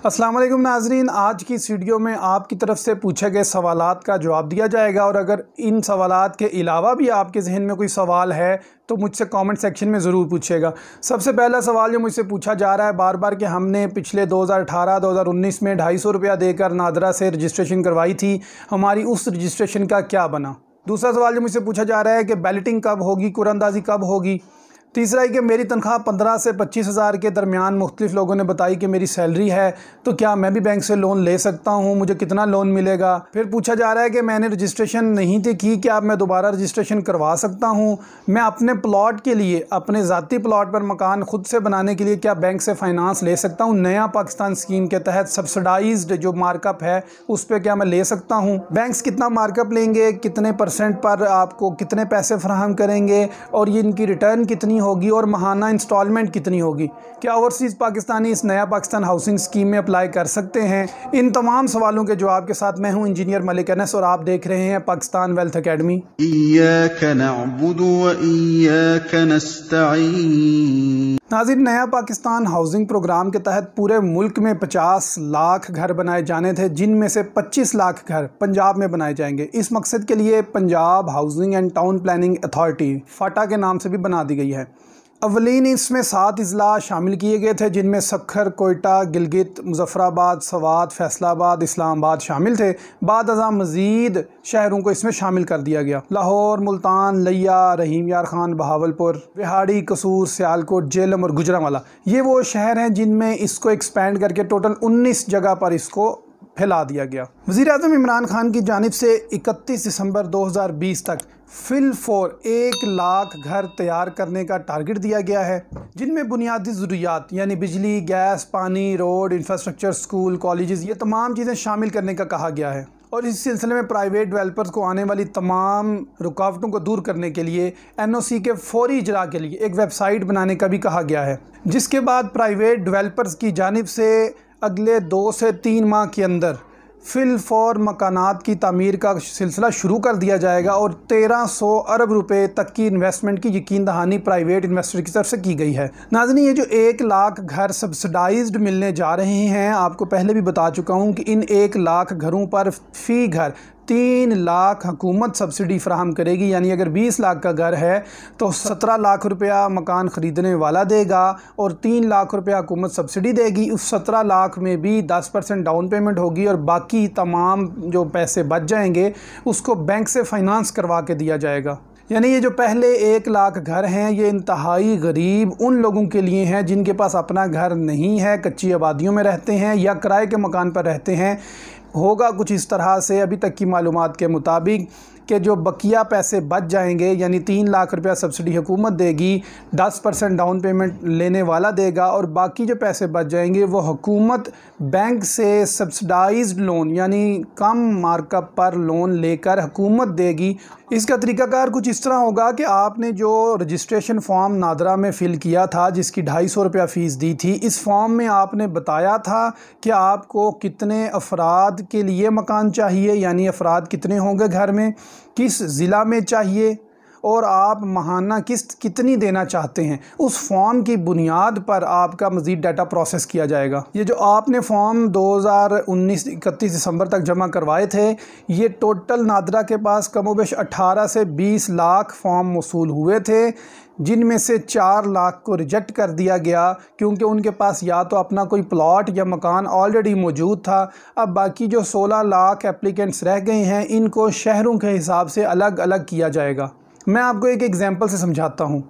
अस्सलाम वालेकुम नाज़रीन, आज की इस वीडियो में आपकी तरफ से पूछे गए सवालात का जवाब दिया जाएगा और अगर इन सवालात के अलावा भी आपके जहन में कोई सवाल है तो मुझसे कमेंट सेक्शन में ज़रूर पूछिएगा। सबसे पहला सवाल जो मुझसे पूछा जा रहा है बार बार कि हमने पिछले 2018-2019 में 250 रुपया देकर नादरा से रजिस्ट्रेशन करवाई थी, हमारी उस रजिस्ट्रेशन का क्या बना। दूसरा सवाल जो मुझसे पूछा जा रहा है कि बैलेटिंग कब होगी, कुरानंदाज़ी कब होगी। तीसरा है कि मेरी तनख्वाह 15 से 25 हज़ार के दरमियान मुख्तलिफ़ लोगों ने बताई कि मेरी सैलरी है, तो क्या मैं भी बैंक से लोन ले सकता हूँ, मुझे कितना लोन मिलेगा। फिर पूछा जा रहा है कि मैंने रजिस्ट्रेशन नहीं थी की, क्या मैं दोबारा रजिस्ट्रेशन करवा सकता हूँ। मैं अपने प्लॉट के लिए, अपने ज़ाती प्लॉट पर मकान खुद से बनाने के लिए क्या बैंक से फ़ाइनांस ले सकता हूँ। नया पाकिस्तान स्कीम के तहत सब्सिडाइज्ड जो मार्कअप है उस पर क्या मैं ले सकता हूँ। बैंक्स कितना मार्कअप लेंगे, कितने % पर आपको कितने पैसे फराहम करेंगे और ये इनकी रिटर्न कितनी होगी और माहाना इंस्टॉलमेंट कितनी होगी। क्या ओवरसीज़ पाकिस्तानी इस नया पाकिस्तान हाउसिंग स्कीम में अप्लाई कर सकते हैं। इन तमाम सवालों के जवाब के साथ मैं हूं इंजीनियर मलिक अनस और आप देख रहे हैं पाकिस्तान वेल्थ अकेडमी। नाज़रीन, नया पाकिस्तान हाउसिंग प्रोग्राम के तहत पूरे मुल्क में 50 लाख घर बनाए जाने थे, जिनमें से 25 लाख घर पंजाब में बनाए जाएंगे। इस मकसद के लिए Punjab housing and town planning authority फाटा के नाम से भी बना दी गई है। अवलीन इसमें 7 अजला शामिल किए गए थे, जिनमें सखर, कोयटा, गिलगित, मुजफ्फराबाद, सवात, फैसलाबाद, इस्लामाबाद शामिल थे। बाद अज़ा मज़ीद शहरों को इसमें शामिल कर दिया गया। लाहौर, मुल्तान, लिया, रहीम यार खान, बहावलपुर, रिहाड़ी, कसूर, सियालकोट, जेलम और गुजरांवाला ये वो शहर हैं जिनमें इसको एक्सपेंड करके टोटल 19 जगह पर इसको फैला दिया गया। वज़ीर-ए-आज़म इमरान खान की जानिब से 31 दिसंबर 2020 तक फिल 1 लाख घर तैयार करने का टारगेट दिया गया है, जिनमें बुनियादी ज़रूरियात यानी बिजली, गैस, पानी, रोड, इंफ्रास्ट्रक्चर, स्कूल, कॉलेजेस ये तमाम चीज़ें शामिल करने का कहा गया है। और इस सिलसिले में प्राइवेट डेवलपर्स को आने वाली तमाम रुकावटों को दूर करने के लिए NOC के फौरी इजरा के लिए एक वेबसाइट बनाने का भी कहा गया है, जिसके बाद प्राइवेट डेवलपर्स की जानिब से अगले 2 से 3 माह के अंदर फिल मकानात की तामीर का सिलसिला शुरू कर दिया जाएगा और 1300 अरब रुपए तक की इन्वेस्टमेंट की यकीन दहानी प्राइवेट इन्वेस्टर की तरफ से की गई है। नाज़रीन, ये जो 1 लाख घर सब्सिडाइज्ड मिलने जा रहे हैं, आपको पहले भी बता चुका हूँ कि इन 1 लाख घरों पर फ़ी घर 3 लाख हुकूमत सब्सिडी फ्राहम करेगी। यानी अगर 20 लाख का घर है तो 17 लाख रुपया मकान ख़रीदने वाला देगा और 3 लाख रुपया हुकूमत सब्सिडी देगी। उस 17 लाख में भी 10% डाउन पेमेंट होगी और बाकी तमाम जो पैसे बच जाएंगे उसको बैंक से फ़ाइनांस करवा के दिया जाएगा। यानी ये जो पहले 1 लाख घर हैं ये इंतहाई गरीब उन लोगों के लिए हैं जिनके पास अपना घर नहीं है, कच्ची आबादियों में रहते हैं या किराए के मकान पर रहते हैं। होगा कुछ इस तरह से अभी तक की मालूमात के मुताबिक कि जो बकिया पैसे बच जाएंगे यानी 3 लाख रुपया सब्सिडी हुकूमत देगी, 10% डाउन पेमेंट लेने वाला देगा और बाकी जो पैसे बच जाएंगे वो हुकूमत बैंक से सब्सिडाइज्ड लोन यानी कम मार्कअप पर लोन लेकर हुकूमत देगी। इसका तरीकाकार कुछ इस तरह होगा कि आपने जो रजिस्ट्रेशन फॉर्म नादरा में फ़िल किया था जिसकी 250 रुपया फ़ीस दी थी, इस फॉर्म में आपने बताया था कि आपको कितने अफराद के लिए मकान चाहिए, यानी अफराद कितने होंगे घर में, किस ज़िला में चाहिए और आप माहाना किस्त कितनी देना चाहते हैं। उस फॉर्म की बुनियाद पर आपका मज़ीद डाटा प्रोसेस किया जाएगा। ये जो आपने फॉर्म 2019 31 दिसंबर तक जमा करवाए थे, ये टोटल नादरा के पास कमोबेश 18 से 20 लाख फॉर्म मौसूल हुए थे, जिनमें से 4 लाख को रिजेक्ट कर दिया गया क्योंकि उनके पास या तो अपना कोई प्लॉट या मकान ऑलरेडी मौजूद था। अब बाकी जो 16 लाख एप्लीकेंट्स रह गए हैं इनको शहरों के हिसाब से अलग अलग किया जाएगा। मैं आपको एक एग्जांपल से समझाता हूँ।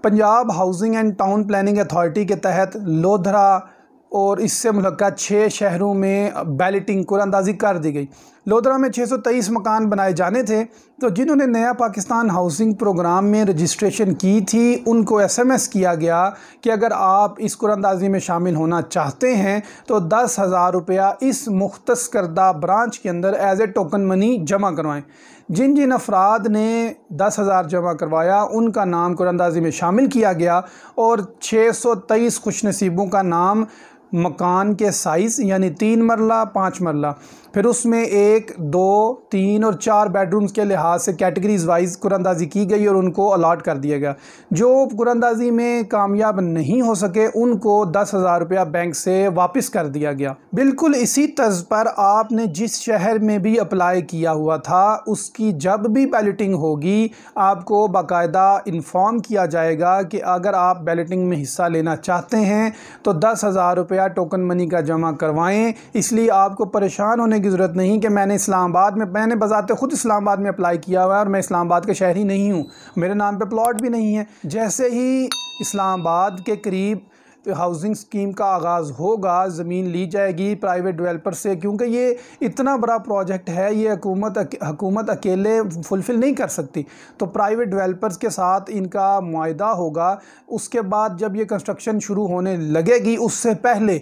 Punjab housing and town planning authority के तहत लोधरा और इससे मुल्का 6 शहरों में बैलेटिंग कुरानंदाज़ी कर दी गई। लोधरा में 623 मकान बनाए जाने थे, तो जिन्होंने नया पाकिस्तान हाउसिंग प्रोग्राम में रजिस्ट्रेशन की थी उनको SMS किया गया कि अगर आप इस कुरानंदाज़ी में शामिल होना चाहते हैं तो 10,000 रुपया इस मुख्तस करदा ब्रांच के अंदर एज ए टोकन मनी जमा करवाएं। जिन जिन अफराद ने 10,000 जमा करवाया उनका नाम कुरानंदाज़ी में शामिल किया गया और 623 खुशनसीबों का नाम मकान के साइज़, यानी 3 मरला 5 मरला, फिर उसमें 1, 2, 3 और 4 बेडरूम्स के लिहाज से कैटेगरीज वाइज कुरानंदाजी की गई और उनको अलॉट कर दिया गया। जो कुरानंदाजी में कामयाब नहीं हो सके उनको 10,000 रुपया बैंक से वापस कर दिया गया। बिल्कुल इसी तर्ज पर आपने जिस शहर में भी अप्लाई किया हुआ था उसकी जब भी बैलेटिंग होगी आपको बाकायदा इन्फॉर्म किया जाएगा कि अगर आप बैलेटिंग में हिस्सा लेना चाहते हैं तो 10,000 रुपया टोकन मनी का जमा करवाएं। इसलिए आपको परेशान होने की ज़रूरत नहीं कि मैंने बजाते खुद इस्लामाबाद में अप्लाई किया हुआ है और मैं इस्लामाबाद के शहरी नहीं हूँ, मेरे नाम पे प्लॉट भी नहीं है। जैसे ही इस्लामाबाद के करीब हाउसिंग स्कीम का आगाज़ होगा, ज़मीन ली जाएगी प्राइवेट डेवलपर से, क्योंकि ये इतना बड़ा प्रोजेक्ट है, ये हुकूमत अकेले फुलफ़िल नहीं कर सकती, तो प्राइवेट डेवलपर्स के साथ इनका मुआहदा होगा। उसके बाद जब ये कंस्ट्रक्शन शुरू होने लगेगी उससे पहले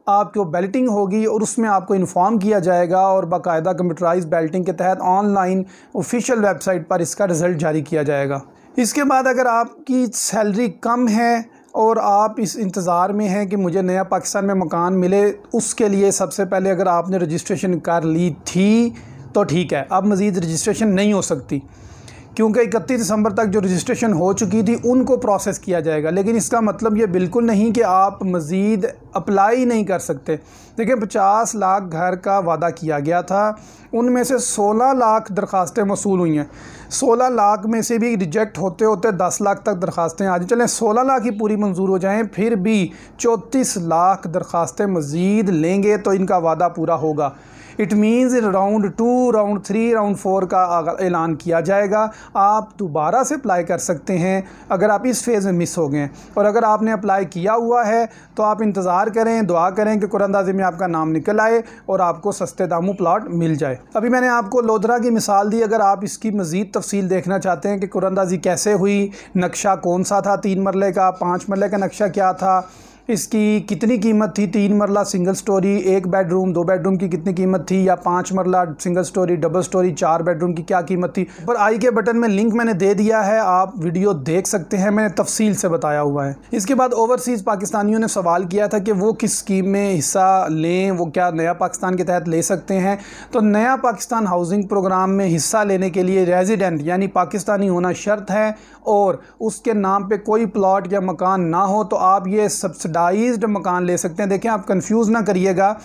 आपको बैलेटिंग होगी और उसमें आपको इन्फॉर्म किया जाएगा और बाकायदा कंप्यूटराइज बैलेटिंग के तहत ऑनलाइन ऑफिशियल वेबसाइट पर इसका रिज़ल्ट जारी किया जाएगा। इसके बाद अगर आपकी सैलरी कम है और आप इस इंतज़ार में हैं कि मुझे नया पाकिस्तान में मकान मिले, उसके लिए सबसे पहले अगर आपने रजिस्ट्रेशन कर ली थी तो ठीक है, अब मज़ीद रजिस्ट्रेशन नहीं हो सकती, क्योंकि 31 दिसंबर तक जो रजिस्ट्रेशन हो चुकी थी उनको प्रोसेस किया जाएगा। लेकिन इसका मतलब ये बिल्कुल नहीं कि आप मज़ीद अप्लाई नहीं कर सकते। देखिए 50 लाख घर का वादा किया गया था, उनमें से 16 लाख दरख्वास्तें मौसूल हुई हैं। 16 लाख में से भी रिजेक्ट होते होते 10 लाख तक दरख्वास्तें आ जाए, चलें 16 लाख ही पूरी मंजूर हो जाएं, फिर भी 34 लाख दरख्वास्तें मज़ीद लेंगे तो इनका वादा पूरा होगा। It means round 2, round 3, round 4 का ऐलान किया जाएगा। आप दोबारा से अप्लाई कर सकते हैं अगर आप इस फेज़ में मिस हो गए, और अगर आपने अप्लाई किया हुआ है तो आप इंतज़ार करें, दुआ करें कि कुरानंदाजी में आपका नाम निकल आए और आपको सस्ते दामों प्लॉट मिल जाए। अभी मैंने आपको लोधरा की मिसाल दी, अगर आप इसकी मज़ीद तफसील देखना चाहते हैं कि कुरानंदाजी कैसे हुई, नक्शा कौन सा था, 3 मरले का, 5 मरले का नक्शा क्या था, इसकी कितनी कीमत थी, 3 मरला सिंगल स्टोरी 1 बेडरूम 2 बेडरूम की कितनी कीमत थी, या 5 मरला single storey double storey 4 bedroom की क्या कीमत थी, पर आई के बटन में लिंक मैंने दे दिया है, आप वीडियो देख सकते हैं, मैंने तफसील से बताया हुआ है। इसके बाद ओवरसीज़ पाकिस्तानियों ने सवाल किया था कि वो किस स्कीम में हिस्सा लें, वो क्या नया पाकिस्तान के तहत ले सकते हैं। तो नया पाकिस्तान हाउसिंग प्रोग्राम में हिस्सा लेने के लिए रेजिडेंट यानी पाकिस्तानी होना शर्त है और उसके नाम पे कोई प्लॉट या मकान ना हो, तो आप ये सब्सिडाइज्ड मकान ले सकते हैं। देखें, आप कंफ्यूज ना करिएगा,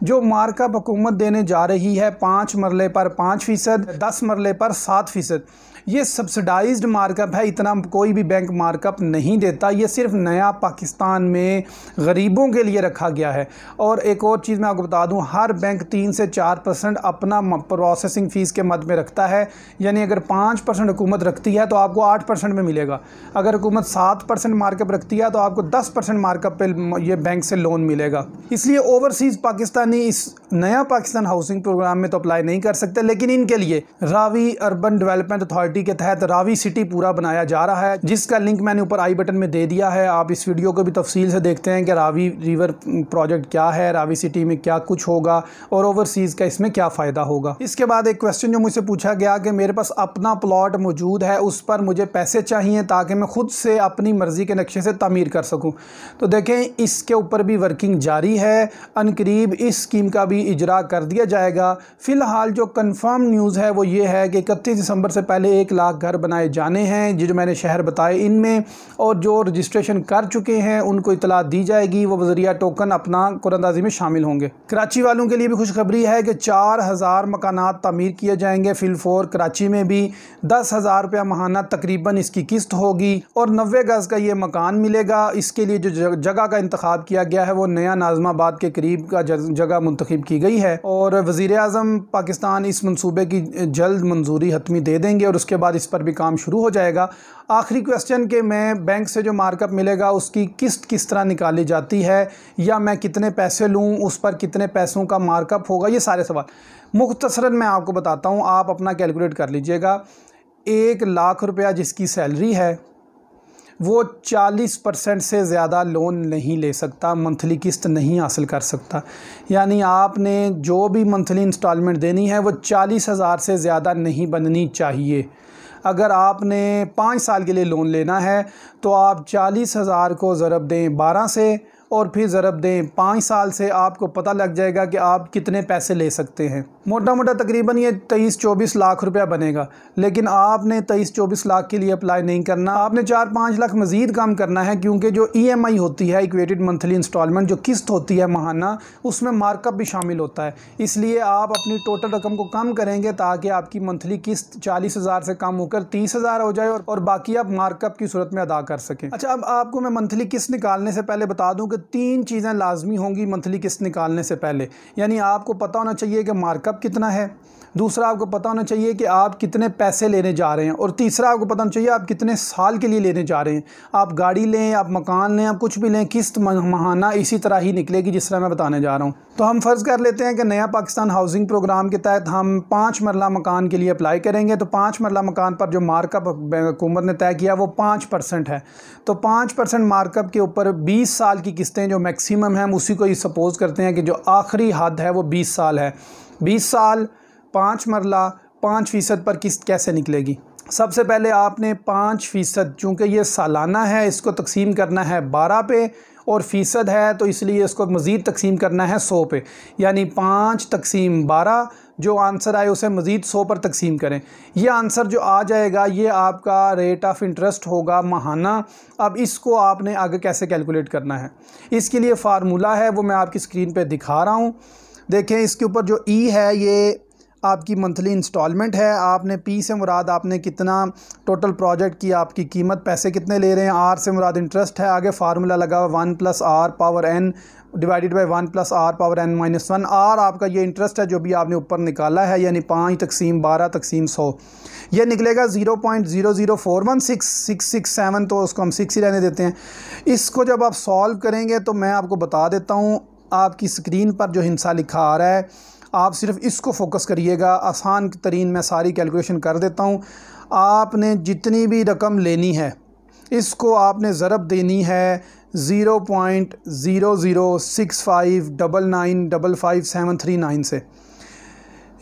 जो मार्कअप हुकूमत देने जा रही है 5 मरले पर 5%, 10 मरले पर 7%, ये सब्सिडाइज्ड मार्कअप है, इतना कोई भी बैंक मार्कअप नहीं देता, ये सिर्फ नया पाकिस्तान में गरीबों के लिए रखा गया है। और एक और चीज़ मैं आपको बता दूं, हर बैंक 3 से 4% अपना प्रोसेसिंग फ़ीस के मद में रखता है, यानी अगर 5% हुकूमत रखती है तो आपको 8% में मिलेगा, अगर हुकूमत 7% मार्कअप रखती है तो आपको 10% मार्कअप पे ये बैंक से लोन मिलेगा। इसलिए ओवरसीज़ पाकिस्तानी इस नया पाकिस्तान हाउसिंग प्रोग्राम में तो अप्लाई नहीं कर सकते, लेकिन इनके लिए रावी अर्बन डेवलपमेंट अथॉरिटी के तहत रावी सिटी पूरा बनाया जा रहा है, जिसका लिंक मैंने ऊपर आई बटन में दे दिया है। आप इस वीडियो को भी तफसील से देखते हैं कि रावी रिवर प्रोजेक्ट क्या है, रावी सिटी में क्या कुछ होगा और ओवरसीज़ का इसमें क्या फ़ायदा होगा। इसके बाद एक क्वेश्चन जो मुझसे पूछा गया कि मेरे पास अपना प्लॉट मौजूद है, उस पर मुझे पैसे चाहिए ताकि मैं खुद से अपनी मर्ज़ी के नक्शे से तामीर कर सकूँ। तो देखें, इसके ऊपर भी वर्किंग जारी है, अनकरीब इस स्कीम का भी इजरा कर दिया जाएगा। फ़िलहाल जो कन्फर्म न्यूज़ है वो ये है कि 31 दिसंबर से पहले 1 लाख घर बनाए जाने हैं, जो मैंने शहर बताए इनमें, और जो रजिस्ट्रेशन कर चुके हैं उनको इतला दी जाएगी, वो वज़रिया टोकन अपना कुरानंदाजी में शामिल होंगे। कराची वालों के लिए भी खुशखबरी है कि 4000 मकानात तामीर किए जाएंगे। फिलफोर कराची में भी 10,000 रुपया माहाना तकरीबन इसकी किस्त होगी और 90 गज़ का ये मकान मिलेगा। इसके लिए जो जगह का इंतखाब किया गया है वो नया नाज़माबाद के करीब का जगह मुंतखब की गई है और वज़ीर आज़म पाकिस्तान इस मंसूबे की जल्द मंजूरी हतमी दे देंगे और उसके बाद इस पर भी काम शुरू हो जाएगा। आखिरी क्वेश्चन कि मैं बैंक से जो मार्कअप मिलेगा उसकी किस्त किस तरह निकाली जाती है, या मैं कितने पैसे लूँ, उस पर कितने पैसों का मार्कअप होगा, ये सारे सवाल मुख्तसरन मैं आपको बताता हूँ, आप अपना कैलकुलेट कर लीजिएगा। 1 लाख रुपया जिसकी सैलरी है वो 40% से ज़्यादा लोन नहीं ले सकता, मंथली किस्त नहीं हासिल कर सकता। यानी आपने जो भी मंथली इंस्टॉलमेंट देनी है वो 40,000 से ज़्यादा नहीं बननी चाहिए। अगर आपने 5 साल के लिए लोन लेना है तो आप 40,000 को ज़रब दें 12 से और फिर ज़रब दें 5 साल से, आपको पता लग जाएगा कि आप कितने पैसे ले सकते हैं। मोटा मोटा तकरीबन ये 23-24 लाख रुपया बनेगा। लेकिन आपने 23-24 लाख के लिए अप्लाई नहीं करना, आपने 4-5 लाख मज़ीद कम करना है, क्योंकि जो EMI होती है, इक्वेटेड मंथली इंस्टॉलमेंट, जो किस्त होती है माहाना, उसमें मार्कअप भी शामिल होता है। इसलिए आप अपनी टोटल रकम को कम करेंगे ताकि आपकी मंथली किस्त 40,000 से कम होकर 30,000 हो जाए और बाकी आप मार्कअप की सूरत में अदा कर सकें। अच्छा, अब आपको मैं मंथली किस्त निकालने से पहले बता दूं कि 3 चीज़ें लाजमी होंगी मंथली किस्त निकालने से पहले। यानी आपको पता होना चाहिए कि मार्कअप कितना है, दूसरा आपको पता होना चाहिए कि आप कितने पैसे लेने जा रहे हैं, और तीसरा आपको पता होना चाहिए आप कितने साल के लिए लेने जा रहे हैं। आप गाड़ी लें, आप मकान लें, आप कुछ भी लें, किस्त माहाना इसी तरह ही निकलेगी जिस तरह मैं बताने जा रहा हूँ। तो हम फ़र्ज़ कर लेते हैं कि नया पाकिस्तान हाउसिंग प्रोग्राम के तहत हम 5 मरला मकान के लिए अप्लाई करेंगे। तो 5 मरला मकान पर जो मार्कअप हुकूमत ने तय किया वो 5% है। तो 5% मार्कअप के ऊपर 20 साल की किस्तें जो मैक्सिमम हैं, हम उसी को ही सपोज़ करते हैं कि जो आखिरी हद है वो 20 साल है। 20 साल 5 मरला 5% पर किस्त कैसे निकलेगी? सबसे पहले आपने 5%, चूँकि ये सालाना है, इसको तकसीम करना है 12 पे, और फ़ीसद है तो इसलिए इसको मज़ीद तकसीम करना है 100 पे। यानी 5 तकसीम 12, जो आंसर आए उसे मज़ीद 100 पर तकसीम करें। ये आंसर जो आ जाएगा ये आपका रेट ऑफ इंटरेस्ट होगा माहाना। अब इसको आपने आगे कैसे कैलकुलेट करना है, इसके लिए फ़ार्मूला है, वो मैं आपकी स्क्रीन पर दिखा रहा हूँ। देखें, इसके ऊपर जो ई है ये आपकी मंथली इंस्टॉलमेंट है। आपने पी से मुराद आपने कितना टोटल प्रोजेक्ट की आपकी कीमत, पैसे कितने ले रहे हैं, आर से मुराद इंटरेस्ट है, आगे फार्मूला लगा हुआ 1 + r power n divided by 1 + r power n - 1। R आपका ये इंटरेस्ट है जो भी आपने ऊपर निकाला है, यानी 5 तकसीम 12 तकसीम 100, यह निकलेगा 0.0041667। तो उसको हम 6 ही रहने देते हैं। इसको जब आप सॉल्व करेंगे तो मैं आपको बता देता हूँ, आपकी स्क्रीन पर जो हिंसा लिखा आ रहा है आप सिर्फ इसको फोकस करिएगा। आसान तरीन मैं सारी कैलकुलेशन कर देता हूँ। आपने जितनी भी रकम लेनी है इसको आपने ज़रब देनी है 0.006599555739 से।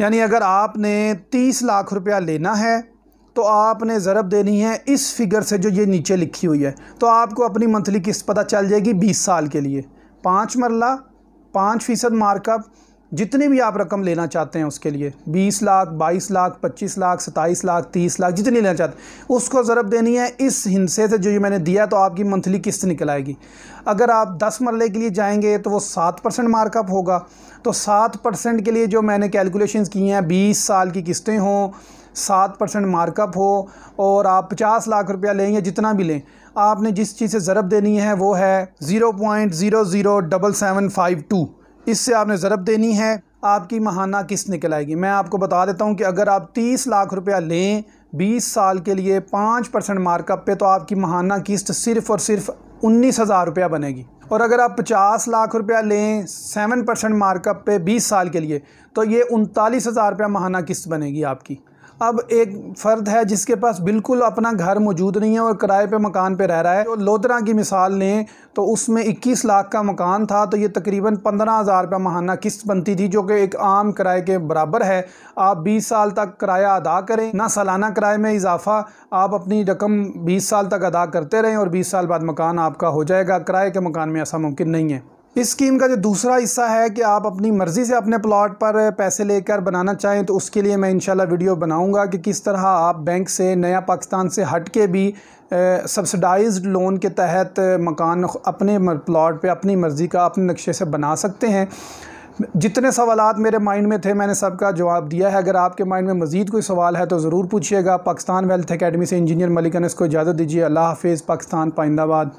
यानी अगर आपने 30 लाख रुपया लेना है तो आपने ज़रब देनी है इस फिगर से जो ये नीचे लिखी हुई है। तो आपको अपनी मंथली किस्त पता चल जाएगी 20 साल के लिए। 5 मरला 5% मार्कअप, जितनी भी आप रकम लेना चाहते हैं उसके लिए 20 लाख 22 लाख 25 लाख 27 लाख 30 लाख जितनी लेना चाहते हैं उसको ज़रब देनी है इस हिस्से से जो ये मैंने दिया, तो आपकी मंथली किस्त निकल आएगी। अगर आप 10 मरले के लिए जाएंगे तो वो 7% मार्कअप होगा। तो 7% के लिए जो मैंने कैलकुलेशंस की हैं, 20 साल की किस्तें हों, 7% मार्कअप हो, और आप 50 लाख रुपया लें या जितना भी लें, आपने जिस चीज़ से ज़रब देनी है वो है 0.007752। इससे आपने ज़रब देनी है, आपकी माहाना किस्त निकल आएगी। मैं आपको बता देता हूं कि अगर आप 30 लाख रुपया लें 20 साल के लिए 5% मार्कअप पे, तो आपकी माहाना किस्त सिर्फ़ और सिर्फ 19,000 रुपया बनेगी। और अगर आप 50 लाख रुपया लें 7% मार्कअप पे 20 साल के लिए, तो ये 39,000 रुपया माहाना किस्त बनेगी आपकी। अब एक फ़र्द है जिसके पास बिल्कुल अपना घर मौजूद नहीं है और किराए पे मकान पे रह रहा है। तो लोधरा की मिसाल लें तो उसमें 21 लाख का मकान था, तो ये तकरीबन 15,000 रुपये माहाना किस्त बनती थी, जो कि एक आम किराए के बराबर है। आप 20 साल तक किराया अदा करें, ना सालाना किराए में इजाफा, आप अपनी रकम 20 साल तक अदा करते रहें और 20 साल बाद मकान आपका हो जाएगा। किराए के मकान में ऐसा मुमकिन नहीं है। इस स्कीम का जो दूसरा हिस्सा है कि आप अपनी मर्ज़ी से अपने प्लॉट पर पैसे लेकर बनाना चाहें, तो उसके लिए मैं इंशाल्लाह वीडियो बनाऊंगा कि किस तरह आप बैंक से, नया पाकिस्तान से हट के भी सब्सिडाइज्ड लोन के तहत मकान अपने प्लॉट पे अपनी मर्ज़ी का अपने नक्शे से बना सकते हैं। जितने सवालात मेरे माइंड में थे मैंने सबका जवाब दिया है। अगर आपके माइंड में मज़ीद कोई सवाल है तो ज़रूर पूछिएगा। पाकिस्तान वेल्थ एकेडमी से इंजीनियर मलिक अनस को इजाज़त दीजिए। अल्लाह हाफ़िज़। पाकिस्तान पाइंदाबाद।